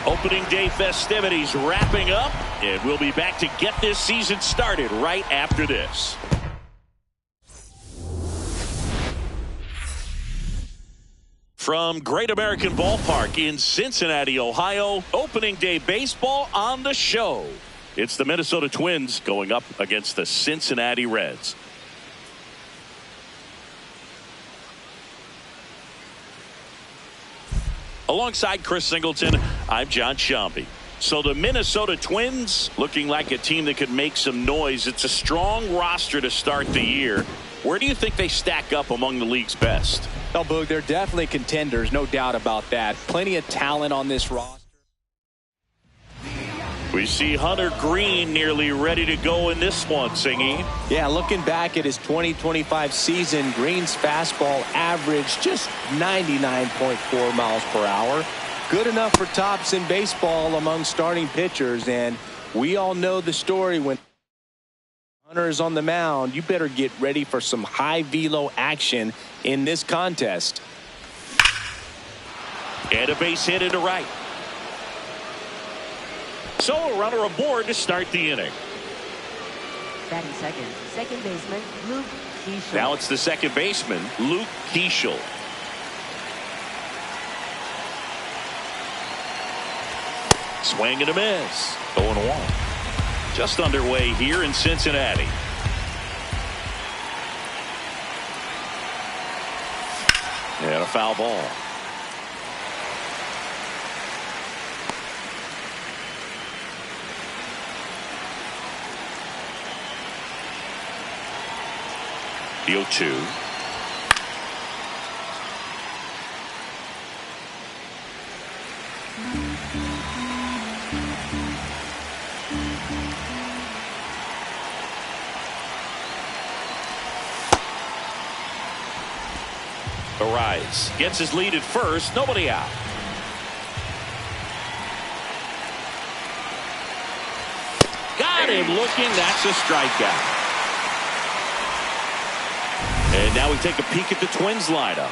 Opening day festivities wrapping up, and we'll be back to get this season started right after this. From Great American Ballpark in Cincinnati, Ohio, opening day baseball on the show. It's the Minnesota Twins going up against the Cincinnati Reds. Alongside Chris Singleton, I'm John Sciambi. So the Minnesota Twins looking like a team that could make some noise. It's a strong roster to start the year. Where do you think they stack up among the league's best? Oh, Boog, they're definitely contenders, no doubt about that. Plenty of talent on this roster. We see Hunter Green nearly ready to go in this one, Singy. Yeah, looking back at his 2025 season, Green's fastball averaged just 99.4 miles per hour. Good enough for tops in baseball among starting pitchers, and we all know the story when Hunter is on the mound. You better get ready for some high velo action in this contest. And a base hit into right. So a runner aboard to start the inning. Batting second baseman Luke Keeschel. Now it's the second baseman Luke Keeschel. Swing and a miss. 0-1. Just underway here in Cincinnati. And a foul ball. The 0-2. Arraz gets his lead at first. Nobody out. Got him looking. That's a strikeout. And now we take a peek at the Twins lineup.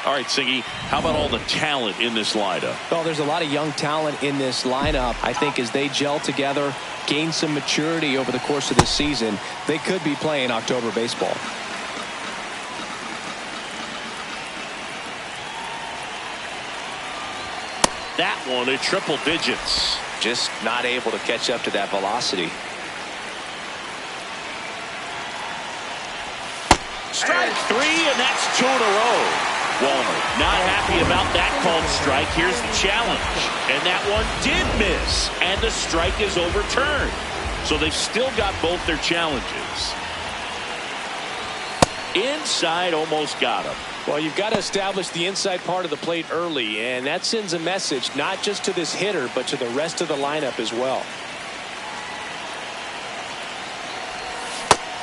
All right, Singy, how about all the talent in this lineup? Well, there's a lot of young talent in this lineup. I think as they gel together, gain some maturity over the course of this season, they could be playing October baseball. That one at triple digits. Just not able to catch up to that velocity. Strike three, and that's 2 in a row. Walner not happy about that called strike. Here's the challenge. And that one did miss, and the strike is overturned. So they've still got both their challenges. Inside, almost got him. Well, you've got to establish the inside part of the plate early, and that sends a message not just to this hitter, but to the rest of the lineup as well.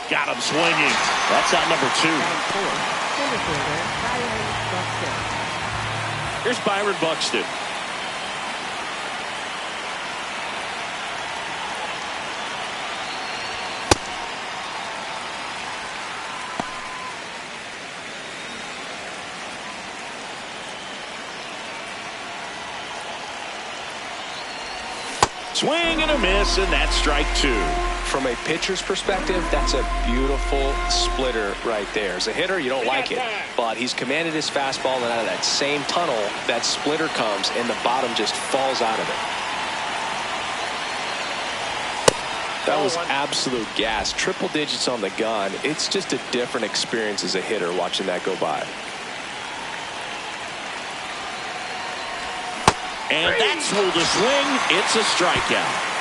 Got him swinging. That's out number 2. Here's Byron Buxton. Swing and a miss, and that's strike 2. from a pitcher's perspective, that's a beautiful splitter right there. As a hitter, you don't like it, but he's commanded his fastball, and out of that same tunnel, that splitter comes, and the bottom just falls out of it. That was absolute gas. Triple digits on the gun. It's just a different experience as a hitter watching that go by. And that's ruled a swing. It's a strikeout.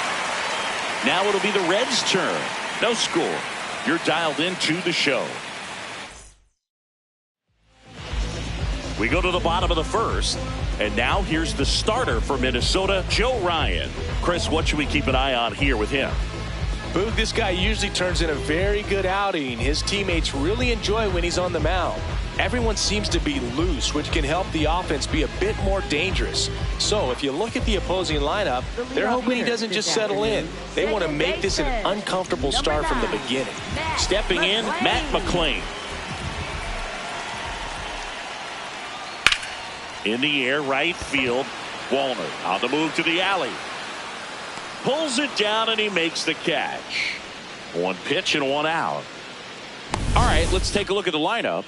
Now it'll be the Reds' turn. No score. You're dialed into the show. We go to the bottom of the first. And now here's the starter for Minnesota, Joe Ryan. Chris, what should we keep an eye on here with him? Boog, this guy usually turns in a very good outing. His teammates really enjoy when he's on the mound. Everyone seems to be loose, which can help the offense be a bit more dangerous. So if you look at the opposing lineup, they're hoping he doesn't just settle in. They want to make this an uncomfortable start from the beginning. Stepping in, Matt McClain. In the air, right field. Walner on the move to the alley. Pulls it down and he makes the catch. One pitch and one out. All right, let's take a look at the lineup.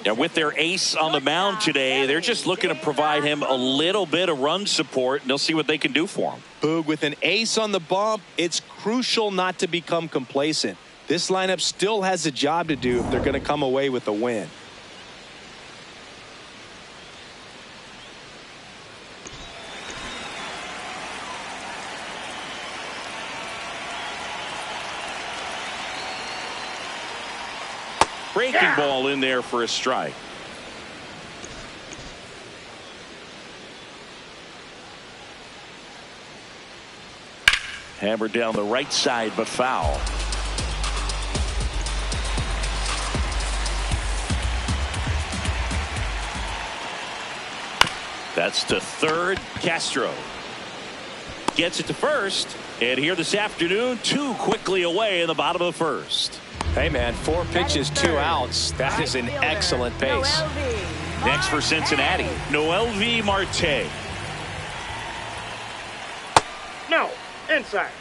And with their ace on the mound today, they're just looking to provide him a little bit of run support, and they'll see what they can do for him. Boog, with an ace on the bump, it's crucial not to become complacent. This lineup still has a job to do if they're going to come away with a win. Breaking ball in there for a strike. Hammered down the right side, but foul. That's to third. Castro gets it to first. And here this afternoon, two quickly away in the bottom of the first. Hey, man, 4 pitches, 2 outs. That is an excellent pace. Next for Cincinnati, MLB Marte. No, inside.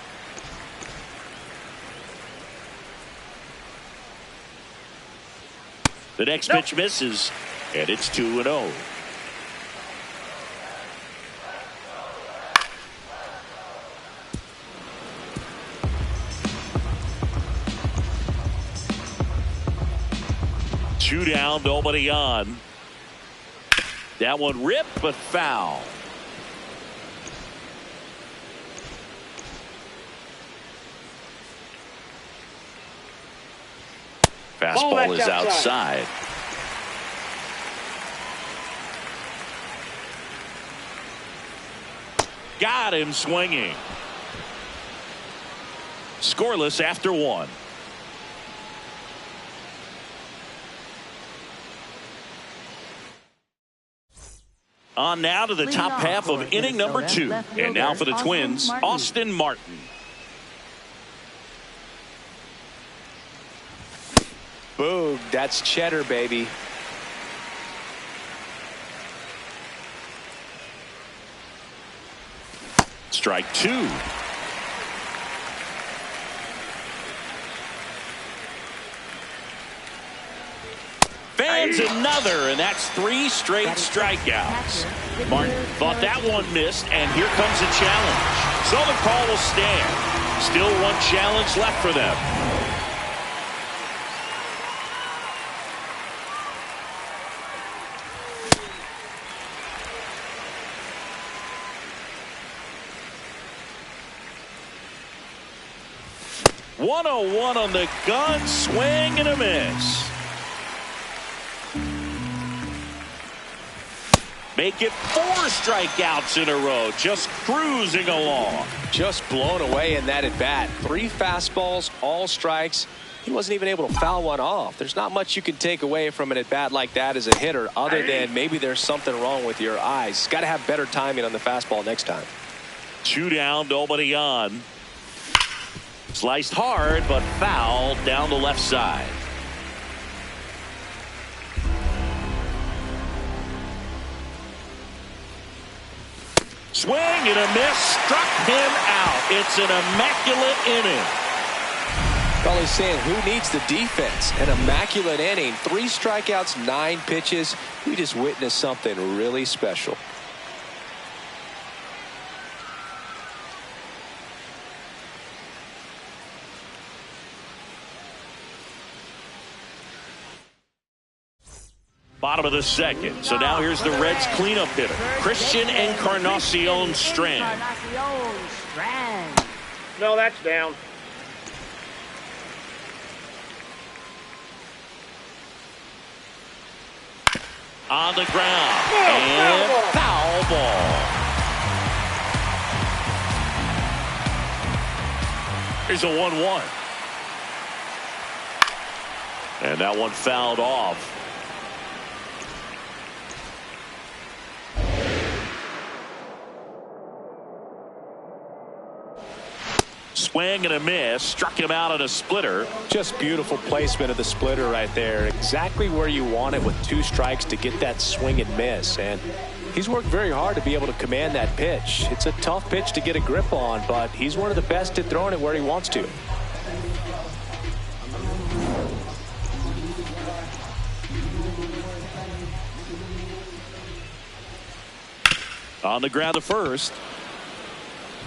The next pitch misses, and it's 2-0. Two down, nobody on. That one ripped, but foul. Fastball is outside. Got him swinging. Scoreless after 1. On now to the top half of inning number 2. And now for the Twins, Austin Martin. Boog, that's cheddar, baby. Strike 2. Fans another, and that's 3 straight strikeouts. Martin thought that one missed, and here comes a challenge. So the call will stand. Still one challenge left for them. .101 on the gun, swing and a miss. Make it 4 strikeouts in a row, just cruising along. Just blown away in that at bat. 3 fastballs, all strikes. He wasn't even able to foul one off. There's not much you can take away from an at bat like that as a hitter, other than maybe there's something wrong with your eyes. Got to have better timing on the fastball next time. 2 down, nobody on. Sliced hard, but foul down the left side. Swing and a miss, struck him out. It's an immaculate inning. Well, he's saying who needs the defense? An immaculate inning, 3 strikeouts, 9 pitches. We just witnessed something really special. Bottom of the second. So now here's the Reds cleanup hitter, Christian Encarnacion Strand. No, that's down. On the ground. And foul ball. Here's a 1-1. And that one fouled off. Swing and a miss. Struck him out on a splitter. Just beautiful placement of the splitter right there. Exactly where you want it with 2 strikes to get that swing and miss. And he's worked very hard to be able to command that pitch. It's a tough pitch to get a grip on, but he's one of the best at throwing it where he wants to. On the ground to first.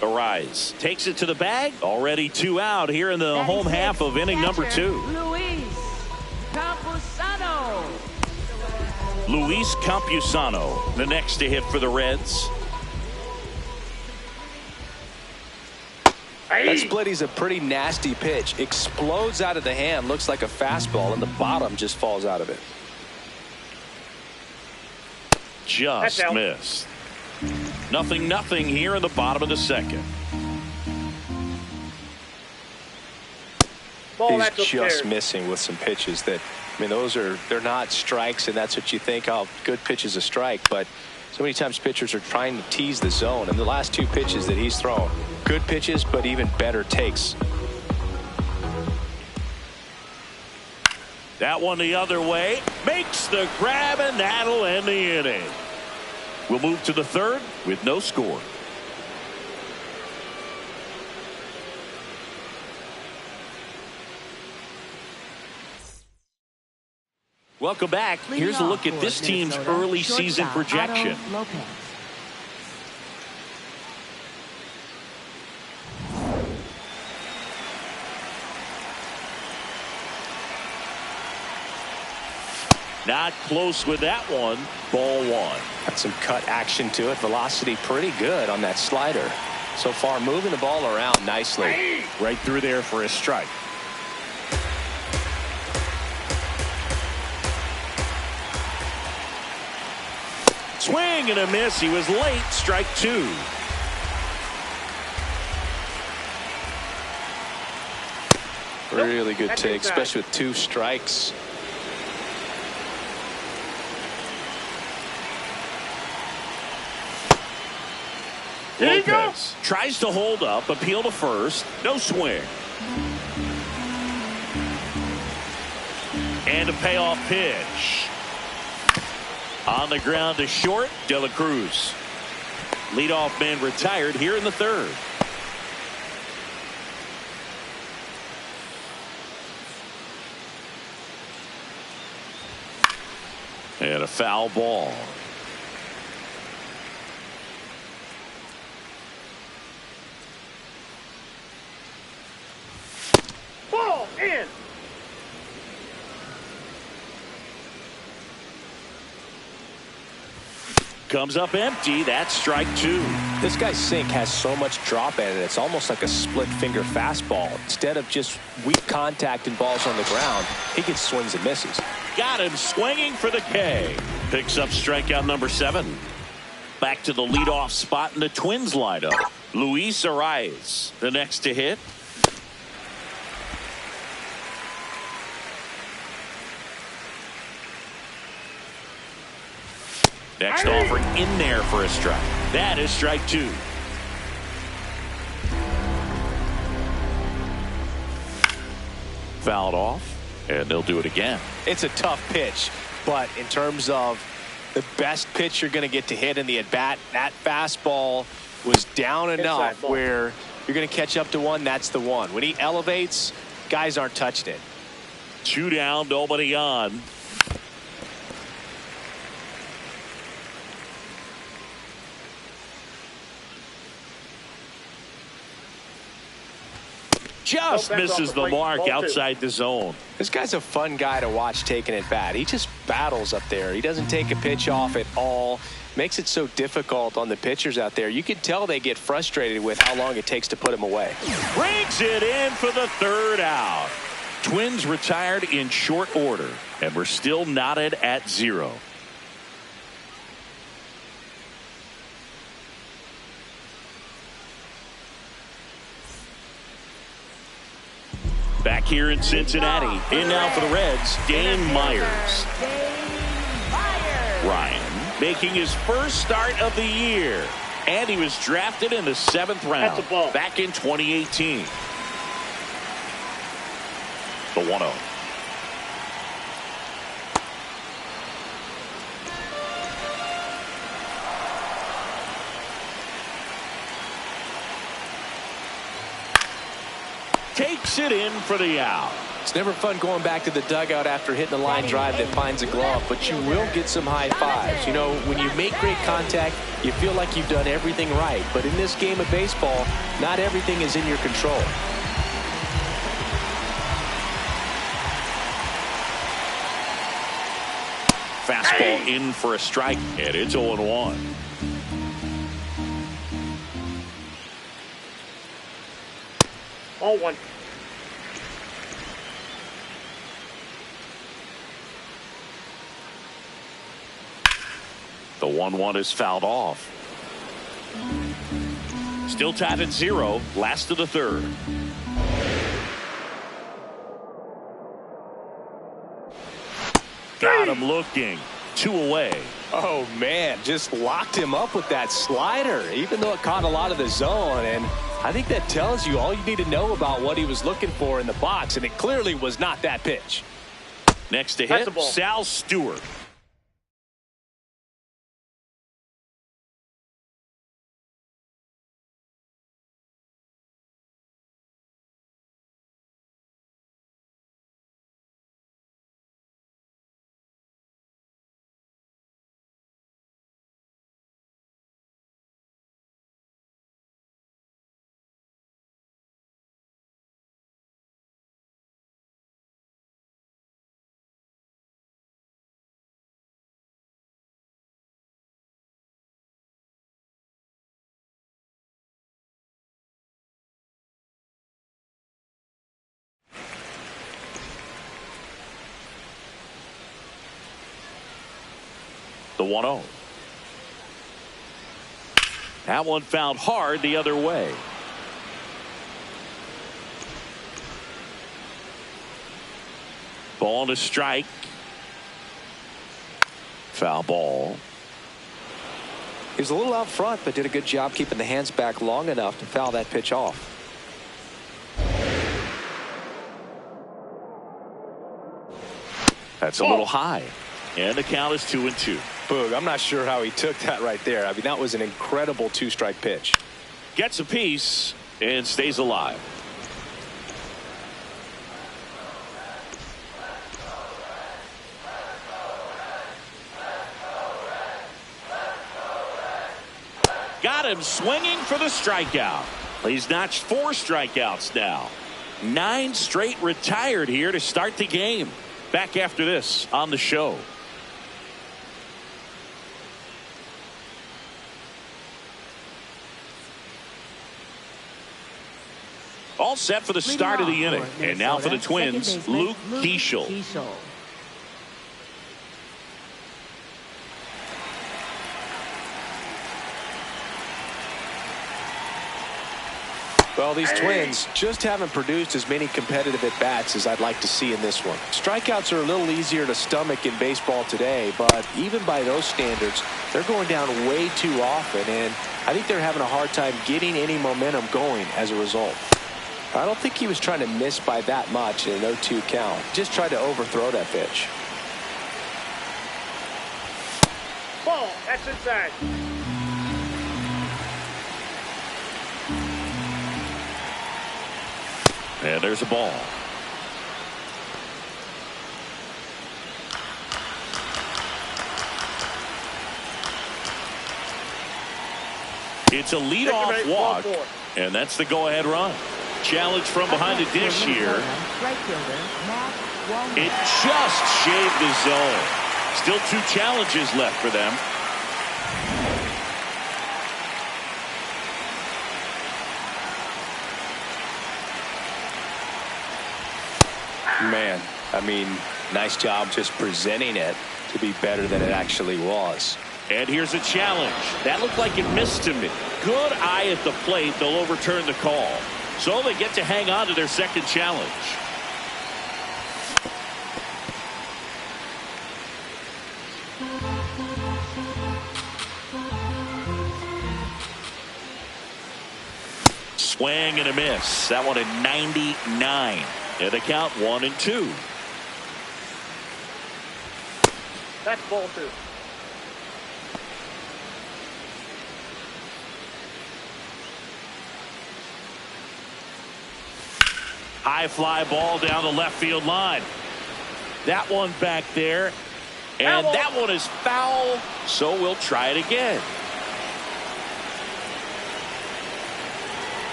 Arraz takes it to the bag. Already 2 out here in the home half of inning number 2. Luis Campusano, the next to hit for the Reds. That splitty's a pretty nasty pitch. Explodes out of the hand. Looks like a fastball, and the bottom just falls out of it. Just missed. 0-0 here in the bottom of the second. He's just missing with some pitches that, I mean, they're not strikes, and that's what you think, oh, good pitch is a strike. But so many times pitchers are trying to tease the zone, and the last 2 pitches that he's thrown, good pitches, but even better takes. That one the other way. Makes the grab, and that'll end the inning. We'll move to the third with no score. Welcome back. Here's a look at this team's early season projection. Not close with that one. Ball 1. Got some cut action to it. Velocity pretty good on that slider. So far moving the ball around nicely. Right through there for a strike. Swing and a miss. He was late. Strike 2. Really good take, especially with 2 strikes. Lopez tries to hold up, appeal to first, no swing. And a payoff pitch. On the ground to short, De La Cruz. Leadoff man retired here in the third. And a foul ball. Ball in. Comes up empty. That's strike 2. This guy's sink has so much drop in it. It's almost like a split finger fastball. Instead of just weak contact and balls on the ground, he gets swings and misses. Got him swinging for the K. Picks up strikeout number 7. Back to the leadoff spot in the Twins lineup. Luis Arraz, the next to hit. Next offering in there for a strike. That is strike 2. Fouled off, and they'll do it again. It's a tough pitch, but in terms of the best pitch you're going to get to hit in the at-bat, that fastball was down enough where you're going to catch up to one. That's the one. When he elevates, Guys aren't touching it. 2 down, nobody on. Just misses the mark outside the zone. This guy's a fun guy to watch taking at bat. He just battles up there. He doesn't take a pitch off at all. Makes it so difficult on the pitchers out there. You can tell they get frustrated with how long it takes to put him away. Brings it in for the 3rd out. Twins retired in short order, and we're still knotted at 0. Back here in Cincinnati. In now for the Reds, Dane Myers. Ryan making his first start of the year. And he was drafted in the 7th round back in 2018. The 1-0. Takes it in for the out. It's never fun going back to the dugout after hitting a line drive that finds a glove, but you will get some high fives. You know, when you make great contact, you feel like you've done everything right. But in this game of baseball, not everything is in your control. Fastball in for a strike, and it's 0-1. All 1. The 1-1 is fouled off. Still tied at 0. Last of the 3rd. Got him looking. 2 away. Oh, man, just locked him up with that slider, even though it caught a lot of the zone. And I think that tells you all you need to know about what he was looking for in the box, and it clearly was not that pitch. Next to hit, Sal Stewart. The 1-0. That one fouled hard the other way. Ball to strike. Foul ball. He was a little out front, but did a good job keeping the hands back long enough to foul that pitch off. That's a little high. And the count is 2-2. Boog, I'm not sure how he took that right there. I mean, that was an incredible 2-strike pitch. Gets a piece and stays alive. Got him swinging for the strikeout. He's notched 4 strikeouts now. 9 straight retired here to start the game. Back after this on the show. All set for the start of the inning. And now for the Twins, Luke Keeschel. Well, these Twins just haven't produced as many competitive at-bats as I'd like to see in this one. Strikeouts are a little easier to stomach in baseball today, but even by those standards, they're going down way too often, and I think they're having a hard time getting any momentum going as a result. I don't think he was trying to miss by that much in an 0-2 count. Just tried to overthrow that pitch. Ball, that's inside. And there's a ball. It's a leadoff walk, and that's the go-ahead run. Challenge from behind the dish here. It just shaved the zone. Still 2 challenges left for them. Man, I mean, nice job just presenting it to be better than it actually was. And here's a challenge. That looked like it missed to me. Good eye at the plate. They'll overturn the call. So they get to hang on to their second challenge. Swing and a miss. That one at 99. And the count 1-2. That's ball 2. High fly ball down the left field line. That one back there. And that one is foul. So we'll try it again.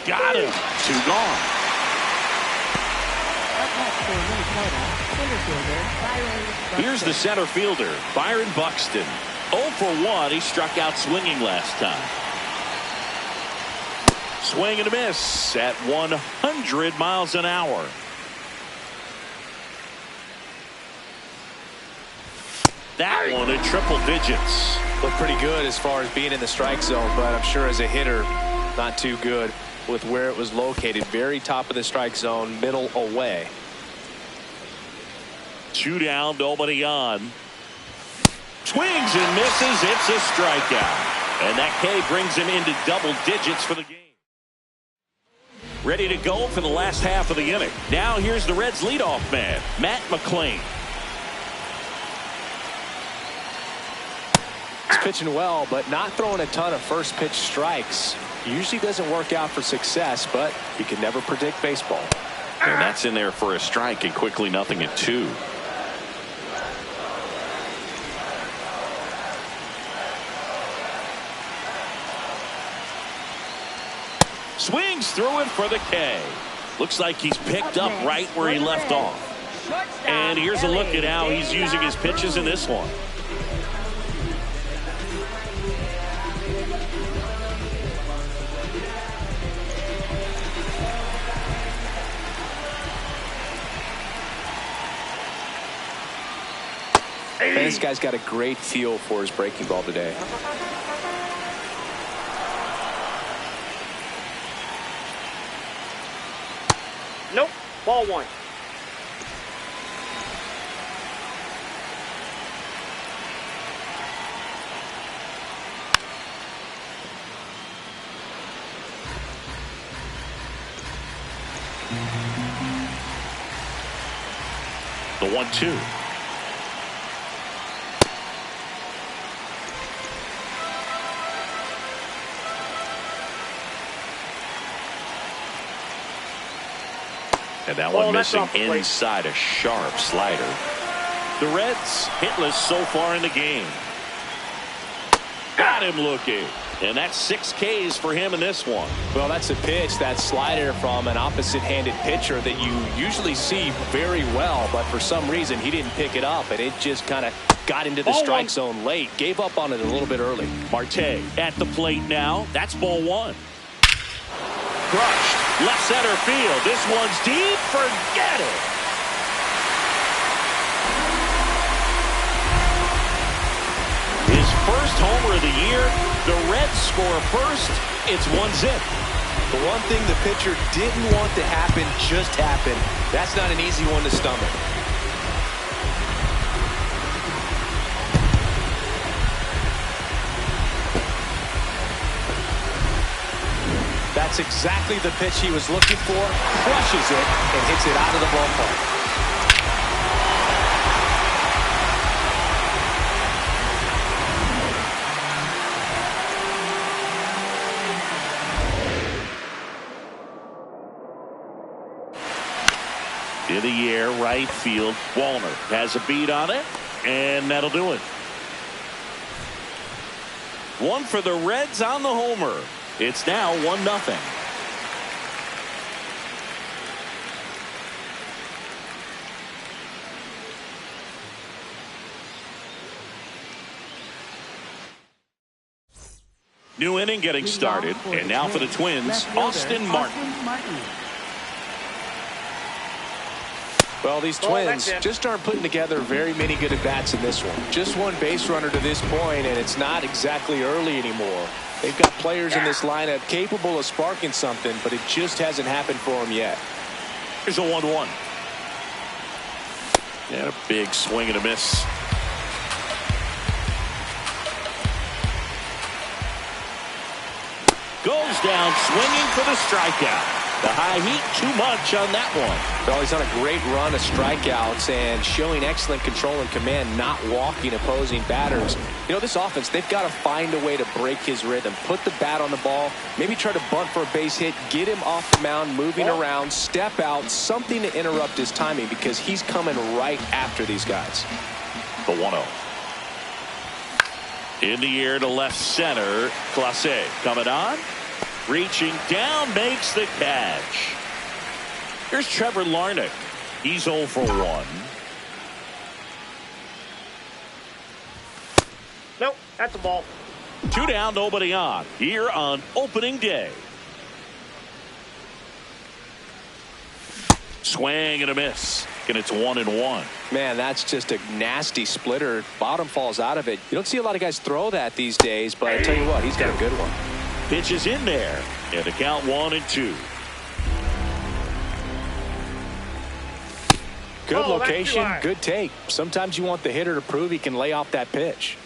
Got him. 2 gone. Here's the center fielder, Byron Buxton. 0 for 1. He struck out swinging last time. Swing and a miss at 100 miles an hour. That one at triple digits. Looked pretty good as far as being in the strike zone, but I'm sure as a hitter, not too good with where it was located. Very top of the strike zone, middle away. 2 down, nobody on. Swings and misses. It's a strikeout. And that K brings him into double digits for the game. Ready to go for the last half of the inning. Now here's the Reds leadoff man, Matt McClain. He's pitching well, but not throwing a ton of first pitch strikes. Usually doesn't work out for success, but you can never predict baseball. And that's in there for a strike, and quickly 0-2. Swings through it for the K. Looks like he's picked up right where he left off. And here's a look at how he's using his pitches in this one. And this guy's got a great feel for his breaking ball today. Nope. Ball 1. The 1-2. And that one missing inside, a sharp slider. The Reds hitless so far in the game. Got him looking. And that's 6 Ks for him in this one. Well, that's a pitch, that slider from an opposite-handed pitcher that you usually see very well, but for some reason he didn't pick it up, and it just kind of got into the strike zone late. Gave up on it a little bit early. Marte at the plate now. That's ball 1. Crushed. Left center field. This one's deep. Forget it. His first homer of the year. The Reds score first. It's 1-0. The one thing the pitcher didn't want to happen just happened. That's not an easy one to stomach. That's exactly the pitch he was looking for. Crushes it and hits it out of the ballpark. In the air, right field. Wallner has a beat on it, and that'll do it. One for the Reds on the homer. It's now 1-0. New inning getting started, and now for the Twins, Austin Martin. Well, these Twins just aren't putting together very many good at-bats in this one. Just one base runner to this point, and it's not exactly early anymore. They've got players in this lineup capable of sparking something, but it just hasn't happened for them yet. Here's a 1-1. And a big swing and a miss. Goes down swinging for the strikeout. The high heat, too much on that one. Well, he's on a great run of strikeouts and showing excellent control and command, not walking opposing batters. You know, this offense, they've got to find a way to break his rhythm, put the bat on the ball, maybe try to bunt for a base hit, get him off the mound, moving around, step out, something to interrupt his timing because he's coming right after these guys. The 1-0. In the air to left center. Clase coming on. Reaching down, makes the catch. Here's Trevor Larnach. He's 0 for 1. Nope, that's a ball. 2 down, nobody on. Here on opening day. Swing and a miss. And it's 1-1. Man, that's just a nasty splitter. Bottom falls out of it. You don't see a lot of guys throw that these days, but I tell you what, he's got a good one. Pitch is in there, and the count 1-2. Good location, good take. Sometimes you want the hitter to prove he can lay off that pitch.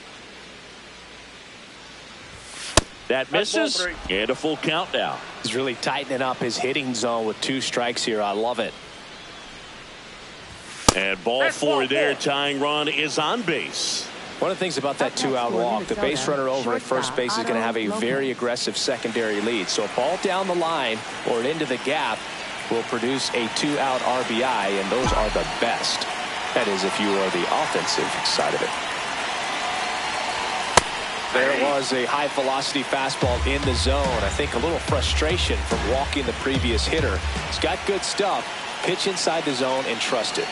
That misses, and a full count now. He's really tightening up his hitting zone with 2 strikes here. I love it. And ball 4 there. Tying run is on base. One of the things about that 2-out walk, the base runner over at first base is going to have a very aggressive secondary lead. So a ball down the line or into the gap will produce a 2-out RBI, and those are the best. That is, if you are the offensive side of it. There was a high velocity fastball in the zone. I think a little frustration from walking the previous hitter. He's got good stuff. Pitch inside the zone and trust it.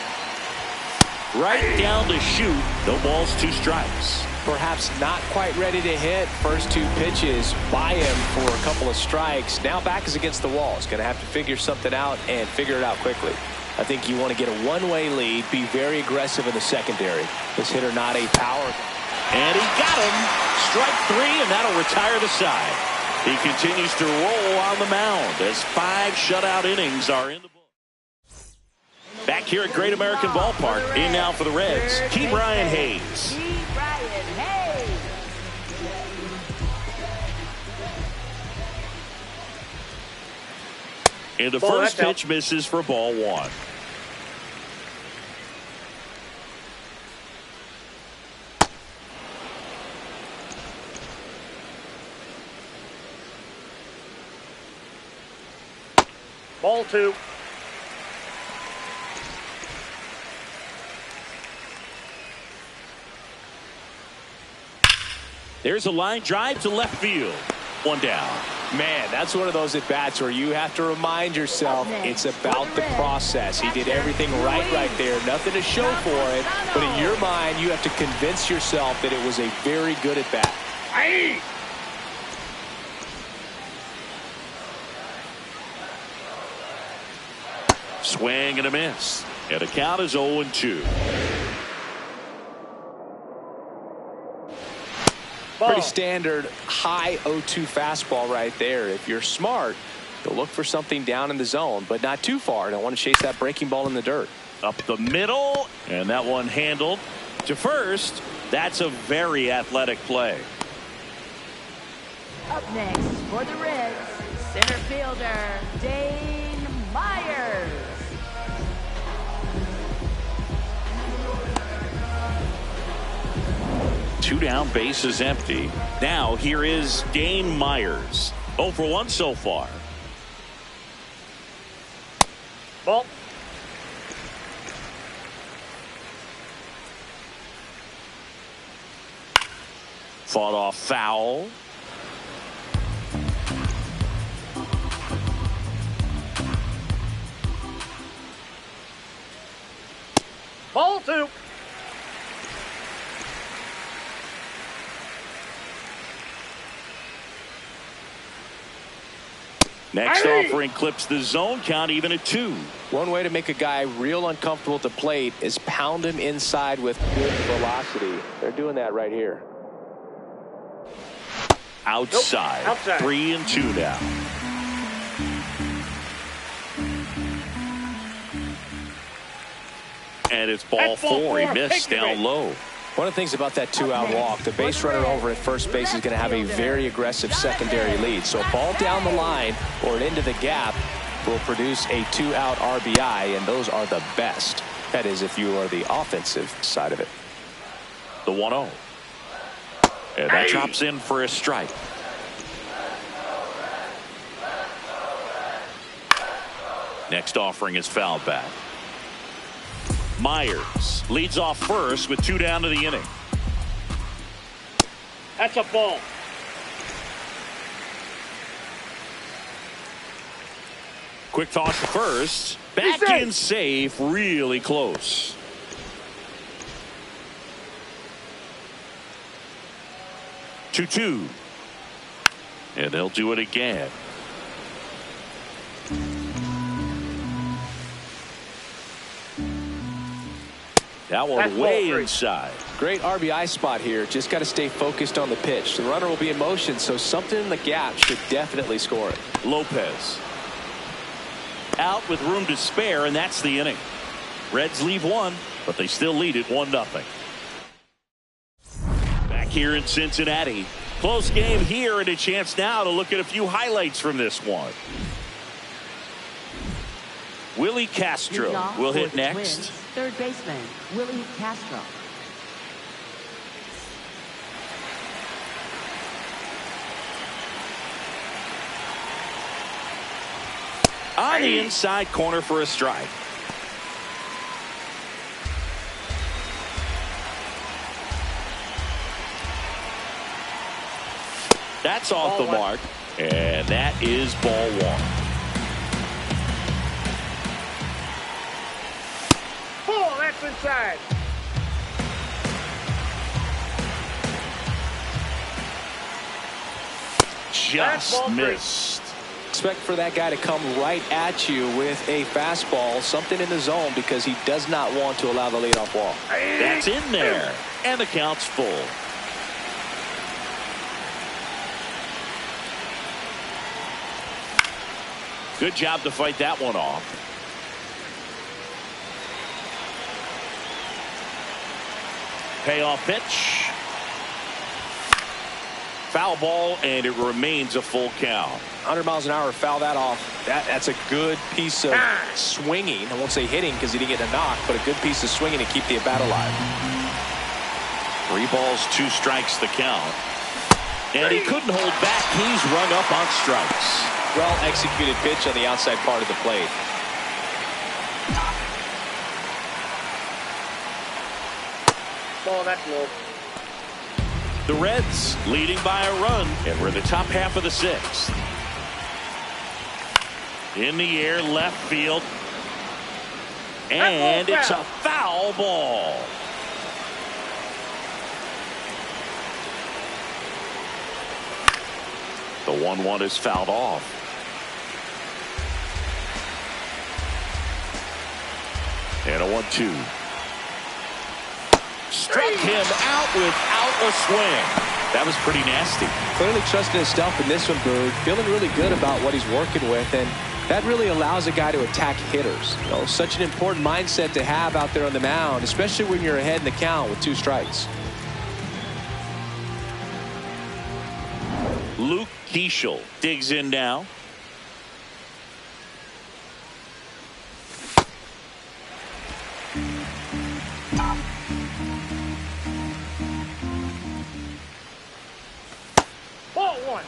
Right down to shoot. No balls, 2 strikes. Perhaps not quite ready to hit. First 2 pitches by him for a couple of strikes. Now back is against the wall. He's going to have to figure something out and figure it out quickly. I think you want to get a one-way lead, be very aggressive in the secondary. This hitter not a power. And he got him. Strike 3, and that'll retire the side. He continues to roll on the mound as 5 shutout innings are in the book. Back here at Great American Ballpark, in now for the Reds, Ke'Bryan Hayes. And the first pitch misses for ball 1. Ball 2. There's a line drive to left field. 1 down. Man, that's one of those at-bats where you have to remind yourself it's about the process. He did everything right there. Nothing to show for it. But in your mind, you have to convince yourself that it was a very good at-bat. Swing and a miss. And the count is 0-2. Pretty standard high 0-2 fastball right there. If you're smart, you'll look for something down in the zone, but not too far. Don't want to chase that breaking ball in the dirt. Up the middle, and that one handled to first. That's a very athletic play. Up next for the Reds, center fielder Dane Myers. 2 down, base is empty. Now here is Dane Myers. 0 for 1 so far. Ball. Fought off foul. Ball 2. Next offering clips the zone count even at 2. One way to make a guy real uncomfortable at the plate is pound him inside with good velocity. They're doing that right here. Outside. Nope. Outside. 3-2 now. And it's ball 4. He missed down low. One of the things about that 2-out walk, the base runner over at first base is going to have a very aggressive secondary lead. So a ball down the line or into the gap will produce a 2-out RBI, and those are the best. That is, if you are the offensive side of it. The 1-0. And that drops in for a strike. Next offering is fouled back. Myers leads off first with 2 down to the inning. That's a ball. Quick toss to first. Back in safe. Really close. Two. And they'll do it again. That one way inside. Great RBI spot here. Just got to stay focused on the pitch. The runner will be in motion, so something in the gap should definitely score it. Lopez out with room to spare, and that's the inning. Reds leave 1, but they still lead it 1-0. Back here in Cincinnati. Close game here, and a chance now to look at a few highlights from this one. Willie Castro will hit next. Third baseman, Willie Castro. On the inside corner for a strike. That's off the mark, and that is ball 1. Oh, that's inside. Just missed. Expect for that guy to come right at you with a fastball, something in the zone, because he does not want to allow the leadoff walk. That's in there, and the count's full. Good job to fight that one off. Payoff pitch. Foul ball, and it remains a full count. 100 miles an hour, foul that off. That's a good piece of swinging. I won't say hitting because he didn't get a knock, but a good piece of swinging to keep the at-bat alive. 3 balls, 2 strikes the count. And he couldn't hold back. He's rung up on strikes. Well executed pitch on the outside part of the plate. Ball, that's low. The Reds leading by a run, and we're in the top half of the 6th. In the air, left field. And it's a foul ball. The 1-1 is fouled off. And a 1-2. Struck him out without a swing. That was pretty nasty. Clearly trusting himself in this one, Boog. Feeling really good about what he's working with, and that really allows a guy to attack hitters. You know, such an important mindset to have out there on the mound, especially when you're ahead in the count with 2 strikes. Luke Keeschel digs in now. Ball 1.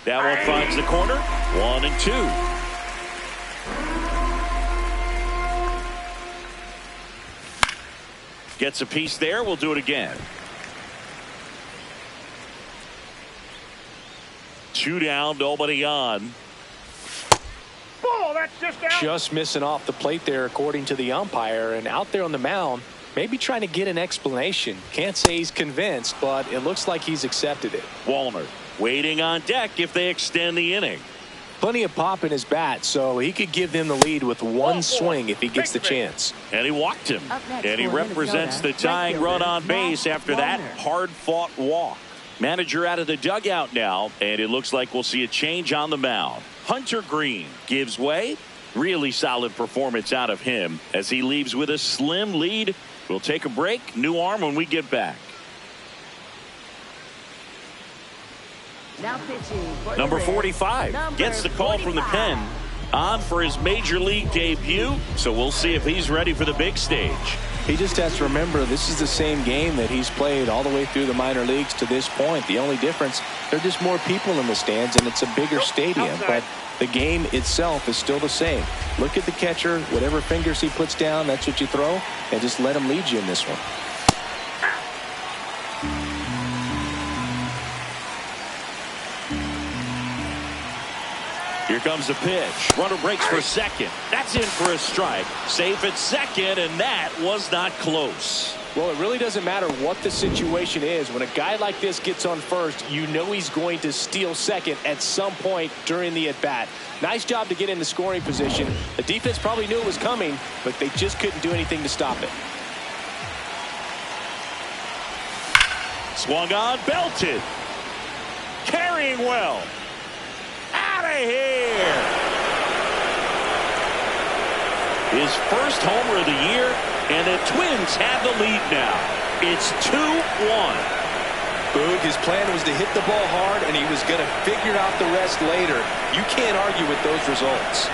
That one finds the corner. 1-2. Gets a piece there. We'll do it again. 2 down, nobody on. Ball, that's just out. Just missing off the plate there, according to the umpire. And out there on the mound, maybe trying to get an explanation. Can't say he's convinced, but it looks like he's accepted it. Wallner waiting on deck if they extend the inning. Plenty of pop in his bat, so he could give them the lead with one swing if he gets the chance. And he walked him. And he represents the tying run on base after that hard-fought walk. Manager out of the dugout now, and it looks like we'll see a change on the mound. Hunter Green gives way. Really solid performance out of him as he leaves with a slim lead. We'll take a break. New arm when we get back. Now pitching for Number the Reds, 45 gets the call from the pen. On for his major league debut, so we'll see if he's ready for the big stage. He just has to remember this is the same game that he's played all the way through the minor leagues to this point. The only difference, there are just more people in the stands and it's a bigger stadium, but the game itself is still the same. Look at the catcher, whatever fingers he puts down, that's what you throw, and just let him lead you in this one. Here comes the pitch. Runner breaks for second. That's in for a strike. Safe at second, and that was not close. Well, it really doesn't matter what the situation is. When a guy like this gets on first, you know he's going to steal second at some point during the at-bat. Nice job to get in the scoring position. The defense probably knew it was coming, but they just couldn't do anything to stop it. Swung on, belted. Carrying well. Out of here. His first homer of the year, and the Twins have the lead now. It's 2-1. Boog, his plan was to hit the ball hard, and he was going to figure out the rest later. You can't argue with those results.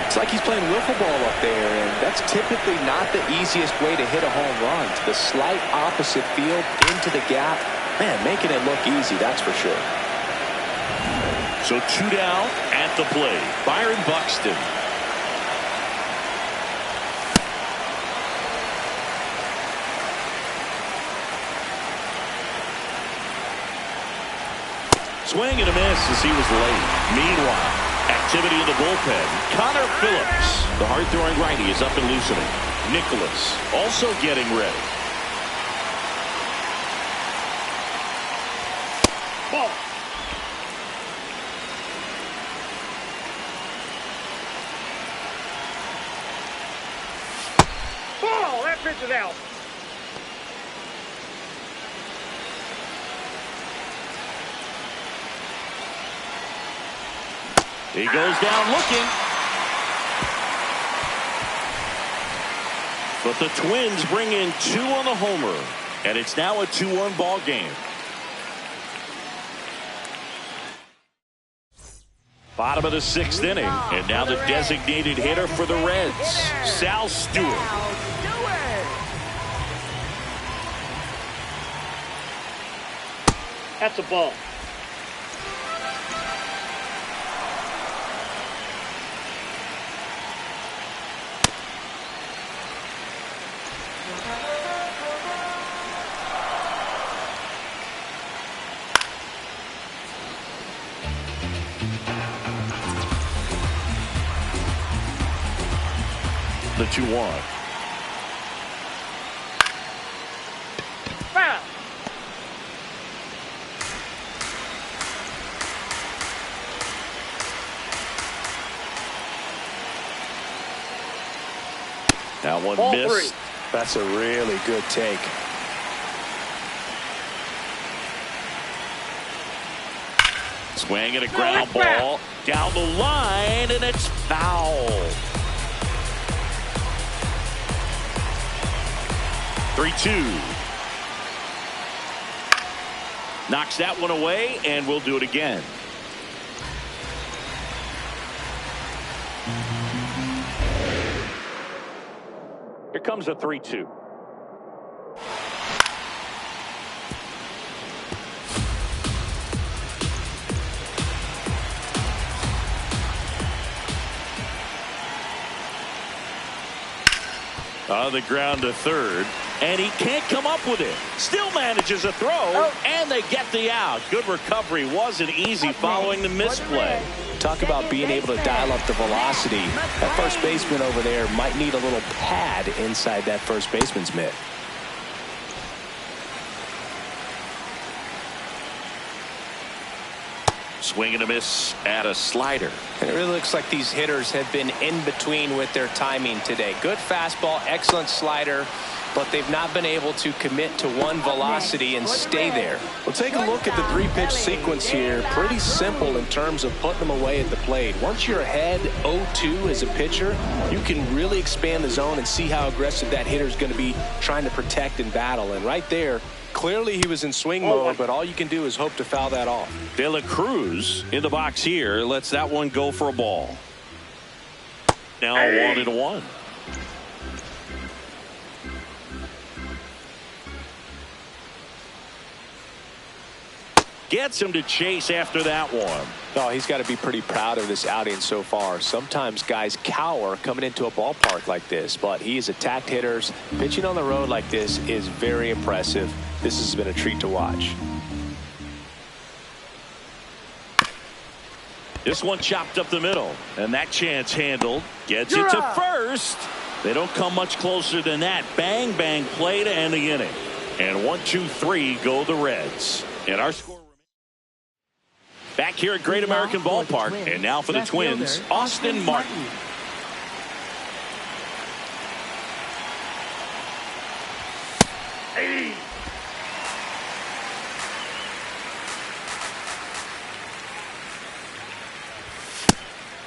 It's like he's playing wiffle ball up there, and that's typically not the easiest way to hit a home run. To the slight opposite field, into the gap. Man, making it look easy, that's for sure. So 2 down at the plate. Byron Buxton. Swing and a miss as he was late. Meanwhile, activity in the bullpen. Connor Phillips, the hard-throwing righty, is up and loosening. Nicholas also getting ready. Ball. Ball, that pitch is out. He goes down looking. But the Twins bring in 2 on the homer. And it's now a 2-1 ball game. Bottom of the 6th inning. And now the designated hitter for the Reds, Sal Stewart. That's a ball. The 2-1. Foul. Now one Ball missed. 3. That's a really good take. Swing and a ground ball down the line, and it's foul. 3-2. Knocks that one away, and we'll do it again. Here comes a 3-2. On the ground to third, and he can't come up with it. Still manages a throw, and they get the out. Good recovery. Wasn't easy following the misplay. Talk about being able to dial up the velocity. That first baseman over there might need a little pad inside that first baseman's mitt. Swing and a miss at a slider. And it really looks like these hitters have been in between with their timing today. Good fastball, excellent slider, but they've not been able to commit to one velocity and stay there. Well, take a look at the three-pitch sequence here. Pretty simple in terms of putting them away at the plate. Once you're ahead 0-2 as a pitcher, you can really expand the zone and see how aggressive that hitter is going to be trying to protect and battle. And right there, clearly he was in swing mode, but all you can do is hope to foul that off. De La Cruz in the box here lets that one go for a ball. Now 1-1. Gets him to chase after that one. Oh, he's got to be pretty proud of this outing so far. Sometimes guys cower coming into a ballpark like this, but he's attacked hitters. Pitching on the road like this is very impressive. This has been a treat to watch. This one chopped up the middle, and that chance handled. Gets it to first. They don't come much closer than that. Bang, bang play to end the inning. And 1-2-3 go the Reds. And our score back here at Great American Ballpark. And now for the Twins, Austin Martin. Hey.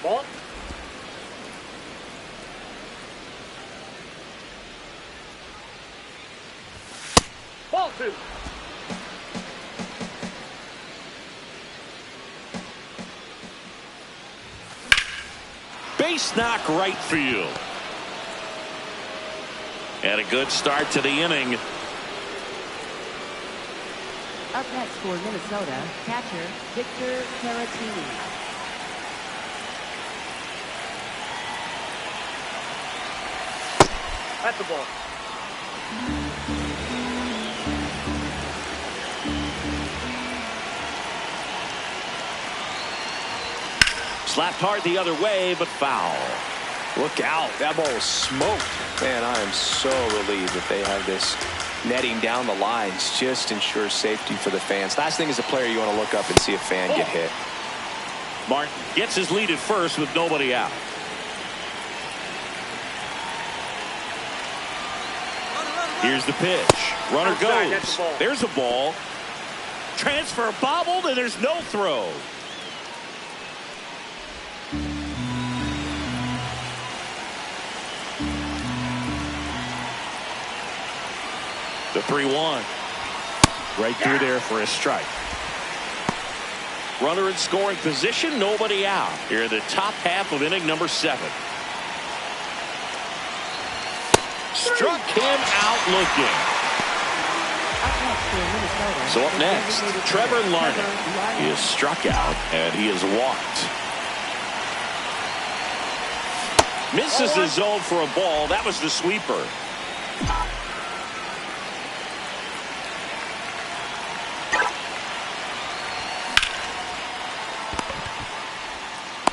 Ball. Ball 2. Base knock right field. And a good start to the inning. Up next for Minnesota, catcher Victor Caratini. That's the ball. Slapped hard the other way, but foul. Look out. That ball was smoked. Man, I am so relieved that they have this netting down the lines. Just ensures safety for the fans. Last thing as a player, you want to look up and see a fan get hit. Martin gets his lead at first with nobody out. Here's the pitch. Runner goes. There's a ball. Transfer bobbled, and there's no throw. The 3-1. Right through there for a strike. Runner in scoring position, nobody out. Here in the top half of inning number 7. Struck him out looking. So up next, Trevor Larnach. He is struck out, and he is walked. Misses the zone for a ball. That was the sweeper.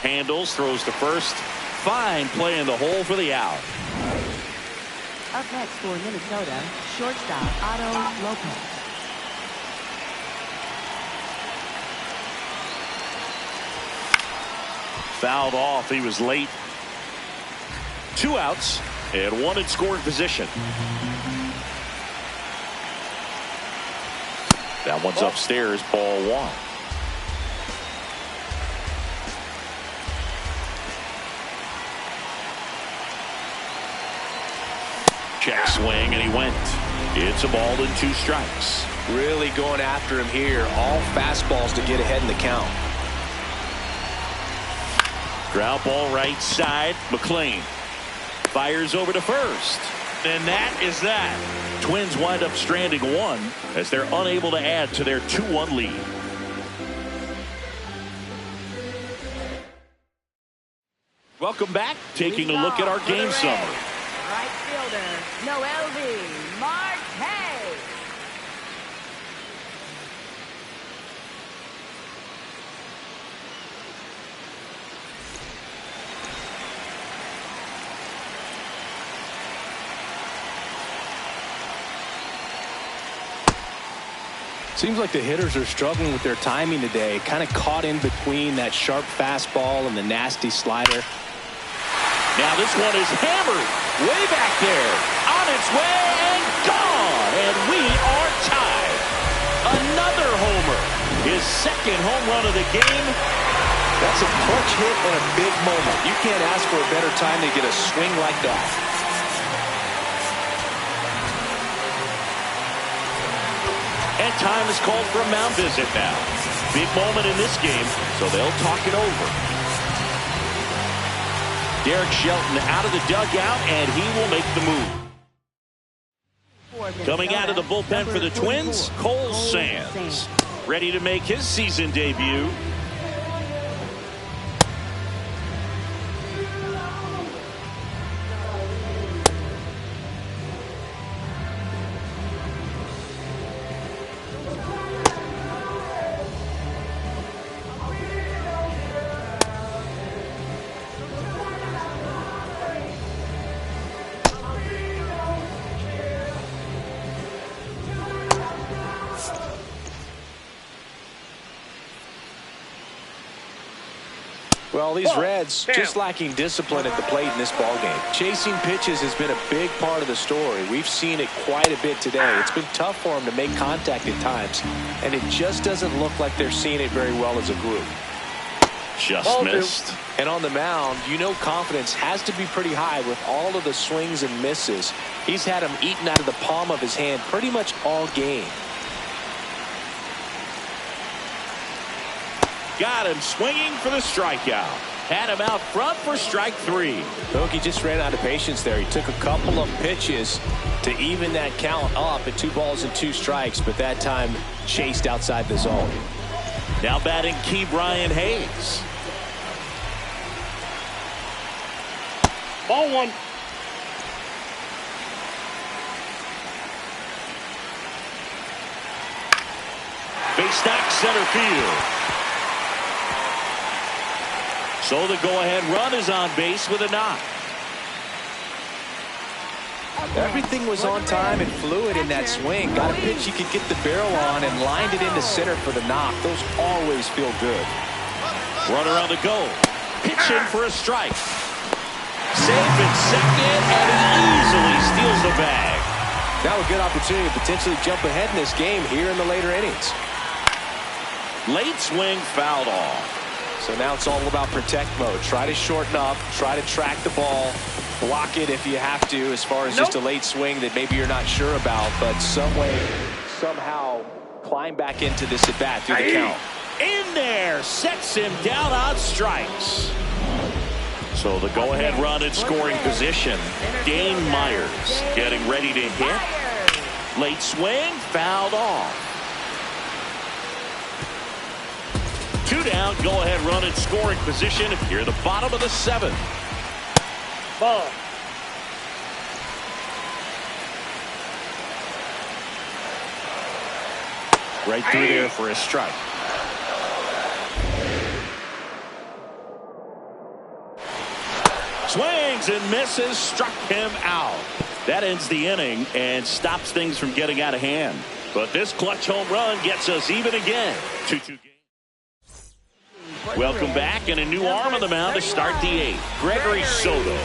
Handles, throws to first. Fine play in the hole for the out. Up next for Minnesota, shortstop Otto Lopez. Fouled off. He was late. 2 outs and 1 in scoring position. That one's upstairs, ball 1. Check swing, and he went. It's a ball and 2 strikes. Really going after him here. All fastballs to get ahead in the count. Ground ball right side. McLean fires over to first. And that is that. Twins wind up stranding 1 as they're unable to add to their 2-1 lead. Welcome back. Taking a look at our game summary. Right fielder, MLB, Marte. Seems like the hitters are struggling with their timing today. Kind of caught in between that sharp fastball and the nasty slider. Now this one is hammered way back there. On its way and gone. And we are tied. Another homer. His second home run of the game. That's a clutch hit in a big moment. You can't ask for a better time to get a swing like that. And time is called for a mound visit now. Big moment in this game, so they'll talk it over. Derek Shelton out of the dugout, and he will make the move. Coming out of the bullpen for the Twins, Cole Sands. Ready to make his season debut. Well, these Reds just lacking discipline at the plate in this ballgame. Chasing pitches has been a big part of the story. We've seen it quite a bit today. It's been tough for them to make contact at times, and it just doesn't look like they're seeing it very well as a group. Just missed. And on the mound, you know confidence has to be pretty high with all of the swings and misses. He's had them eaten out of the palm of his hand pretty much all game. Got him swinging for the strikeout. Had him out front for strike three. He just ran out of patience there. He took a couple of pitches to even that count up at 2 balls and 2 strikes, but that time chased outside the zone. Now batting Key Brian Hayes. Ball 1. Base knock center field. So the go-ahead run is on base with a knock. Everything was on time and fluid in that swing. Got a pitch you could get the barrel on and lined it into center for the knock. Those always feel good. Runner on the go. Pitching for a strike. Safe at second, and he easily steals the bag. Now a good opportunity to potentially jump ahead in this game here in the later innings. Late swing fouled off. So now it's all about protect mode. Try to shorten up, try to track the ball, block it if you have to, as far as just a late swing that maybe you're not sure about, but some way, somehow climb back into this at bat through the count. In there, sets him down on strikes. So the go-ahead run in scoring position. Dane Myers getting ready to hit. Late swing, fouled off. 2 down, go-ahead run in scoring position here at the bottom of the 7th. Ball. Right through there for a strike. Swings and misses, struck him out. That ends the inning and stops things from getting out of hand. But this clutch home run gets us even again. 2-2 game. Welcome back, and a new arm on the mound to start the 8th. Gregory Soto.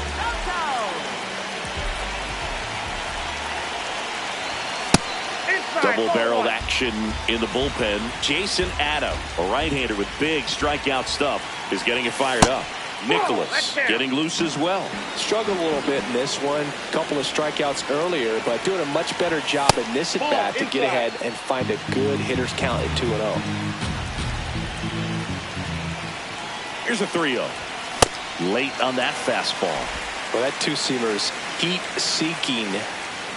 Double-barreled action in the bullpen. Jason Adam, a right-hander with big strikeout stuff, is getting it fired up. Nicholas getting loose as well. Struggled a little bit in this one. Couple of strikeouts earlier, but doing a much better job in this at bat to get ahead and find a good hitter's count at 2-0. Here's a 3-0. Late on that fastball. Well, that two-seamer is heat-seeking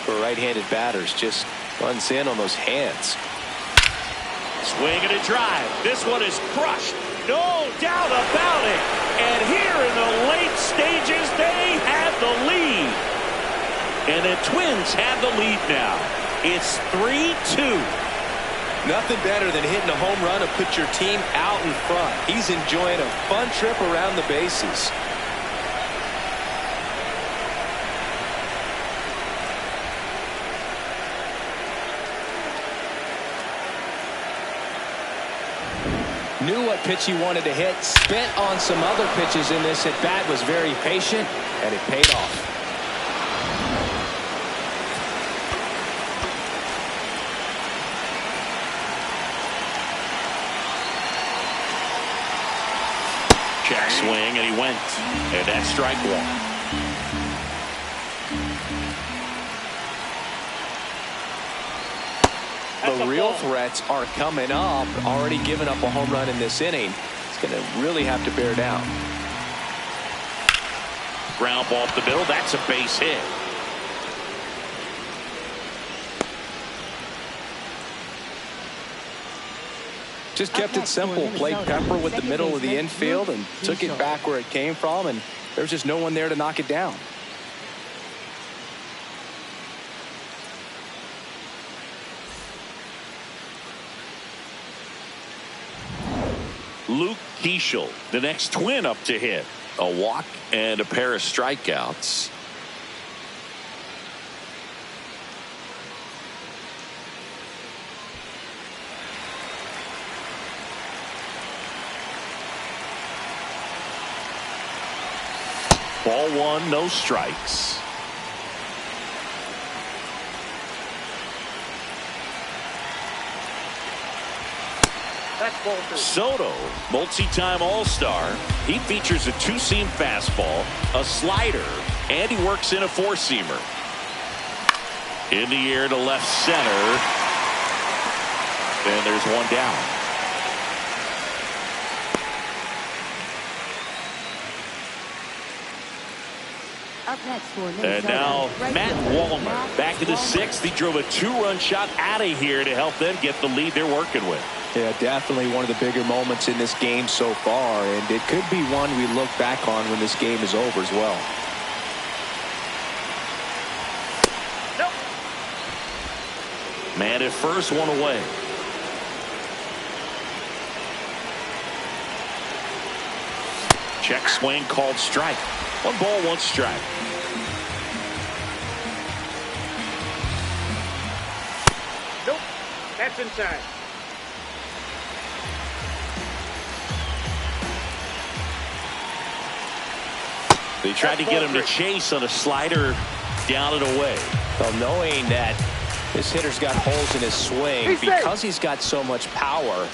for right-handed batters. Just runs in on those hands. Swing and a drive. This one is crushed. No doubt about it. And here in the late stages, they have the lead. And the Twins have the lead now. It's 3-2. Nothing better than hitting a home run to put your team out in front. He's enjoying a fun trip around the bases. Knew what pitch he wanted to hit, spent on some other pitches in this at bat, was very patient, and it paid off. Check swing, and he went. And that's strike one. The real threats are coming up. Already giving up a home run in this inning. It's going to really have to bear down. Ground ball up the middle. That's a base hit. Just kept it simple. Played pepper with the middle of the infield and took it back where it came from, and there's just no one there to knock it down. Luke Keeschel, the next Twin up to hit. A walk and a pair of strikeouts. Ball one, no strikes. Soto, multi-time All-Star. He features a two-seam fastball, a slider, and he works in a four-seamer. In the air to left center. And there's one down. Up next for Minnesota, And now right Matt fielder, Wallner Matt back in the Wallner. sixth. He drove a two-run shot out of here to help them get the lead they're working with. Yeah, definitely one of the bigger moments in this game so far, and it could be one we look back on when this game is over as well. Nope. Man at first, one away. Check swing called strike. One ball, one strike. Nope. That's inside. They tried to get him to chase on a slider down and away. Well, knowing that this hitter's got holes in his swing, because he's got so much power,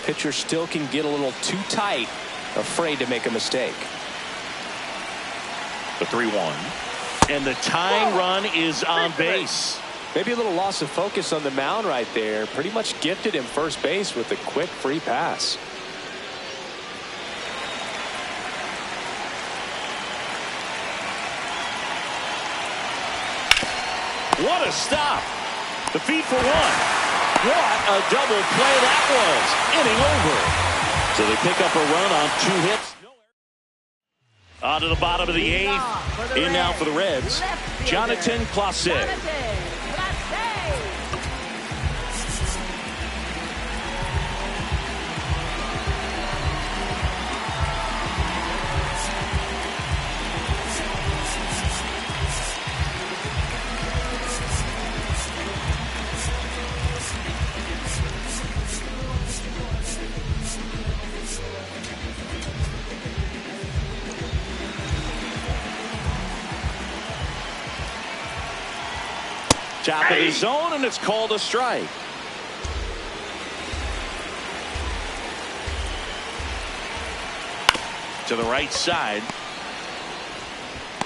pitcher still can get a little too tight, afraid to make a mistake. The 3-1. And the tying run is on base. Maybe a little loss of focus on the mound right there. Pretty much gifted him first base with a quick free pass. What a stop. The feed for one. What a double play that was. Inning over. So they pick up a run on two hits. On to the bottom of the eighth. In now for the Reds, Jonathan Clase. Top of the zone, and it's called a strike. To the right side.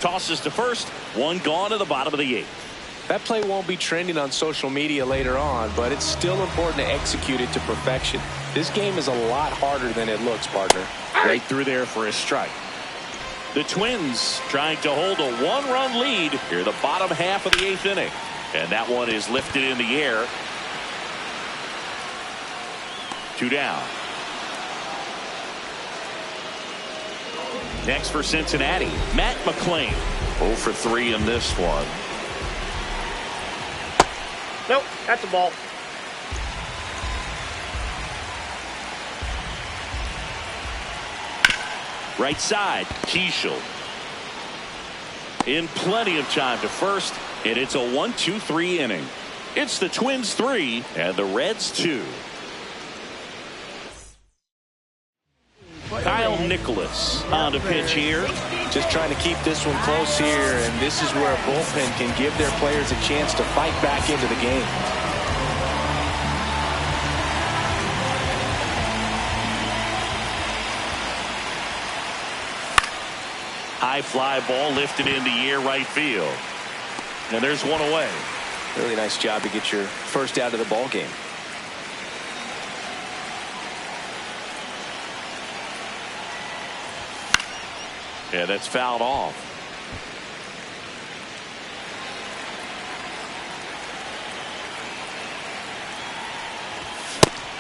Tosses to first. One gone to the bottom of the eighth. That play won't be trending on social media later on, but it's still important to execute it to perfection. This game is a lot harder than it looks, partner. Right through there for a strike. The Twins trying to hold a one-run lead here the bottom half of the eighth inning. And that one is lifted in the air. Two down. Next for Cincinnati, Matt McClain. 0 for 3 in this one. Nope, that's a ball. Right side, Keishel. In plenty of time to first, and it's a 1-2-3 inning. It's the Twins 3 and the Reds 2. Kyle Nicholas on the pitch here. Just trying to keep this one close here, and this is where a bullpen can give their players a chance to fight back into the game. High fly ball lifted in the air right field. And there's one away. Really nice job to get your first out of the ball game. Yeah, that's fouled off.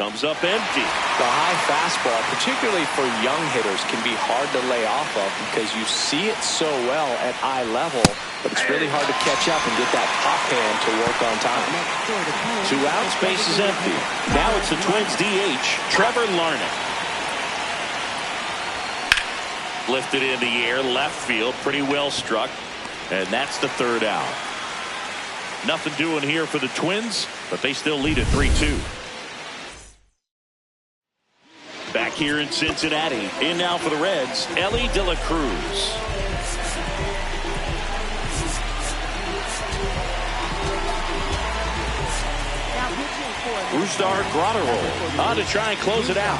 Comes up empty. The high fastball, particularly for young hitters, can be hard to lay off of because you see it so well at eye level, but it's really hard to catch up and get that pop hand to work on time. 2 outs, base is empty. Now it's the Twins DH, Trevor Larnach. Lifted in the air, left field, pretty well struck, and that's the 3rd out. Nothing doing here for the Twins, but they still lead at 3-2. Back here in Cincinnati, in now for the Reds, Ellie De La Cruz. Rustar Grotterol on to try and close it out.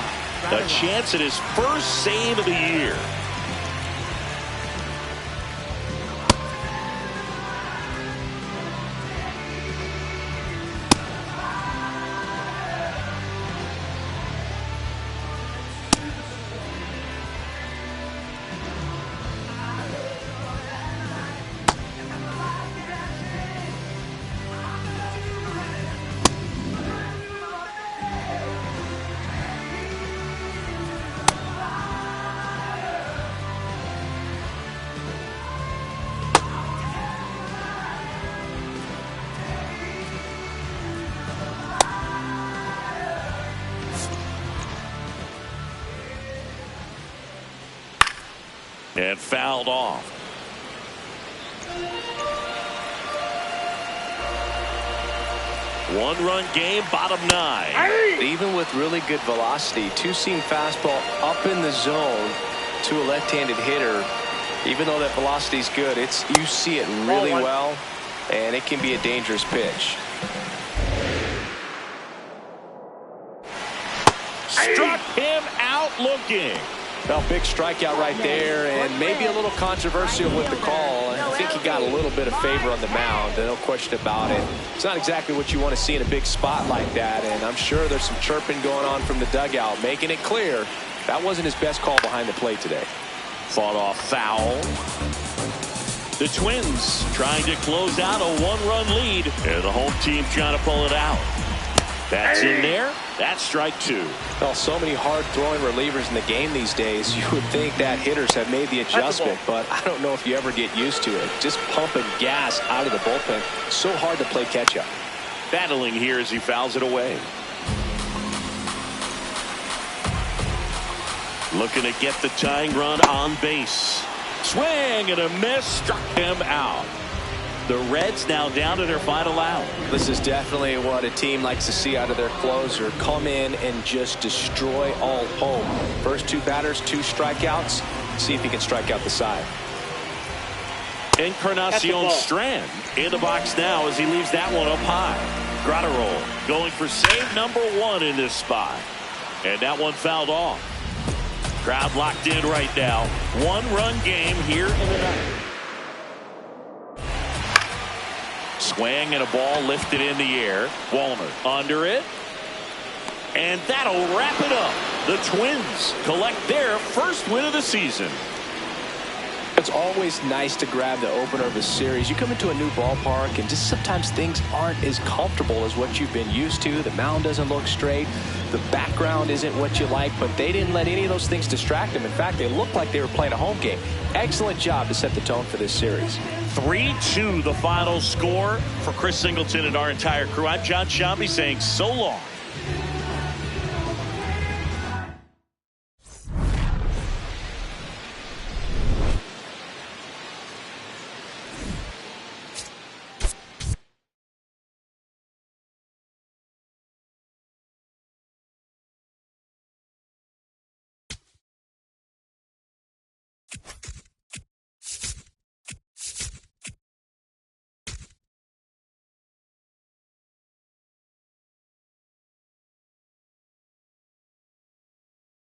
A chance at his first save of the year. And fouled off. One-run game, bottom 9. Even with really good velocity, two-seam fastball up in the zone to a left-handed hitter. Even though that velocity is good, you see it really well, and it can be a dangerous pitch. Struck him out looking. Well, big strikeout right there, and maybe a little controversial with the call. I think he got a little bit of favor on the mound, no question about it. It's not exactly what you want to see in a big spot like that, and I'm sure there's some chirping going on from the dugout, making it clear that wasn't his best call behind the plate today. Fought off foul. The Twins trying to close out a 1-run lead, and the home team trying to pull it out. That's in there. That's strike 2. Well, so many hard-throwing relievers in the game these days. You would think that hitters have made the adjustment, but I don't know if you ever get used to it. Just pumping gas out of the bullpen. So hard to play catch-up. Battling here as he fouls it away. Looking to get the tying run on base. Swing and a miss. Struck him out. The Reds now down to their final out. This is definitely what a team likes to see out of their closer. Come in and just destroy all home. First 2 batters, 2 strikeouts. See if he can strike out the side. Encarnacion Strand in the box now as he leaves that one up high. Grotterol going for save number 1 in this spot. And that one fouled off. Crowd locked in right now. 1-run game here in the ninth. Swing and a ball lifted in the air. Walner under it. And that'll wrap it up. The Twins collect their first win of the season. It's always nice to grab the opener of a series. You come into a new ballpark, and just sometimes things aren't as comfortable as what you've been used to. The mound doesn't look straight. The background isn't what you like, but they didn't let any of those things distract them. In fact, they looked like they were playing a home game. Excellent job to set the tone for this series. 3-2 the final score for Chris Singleton and our entire crew. I'm John Shambi saying so long.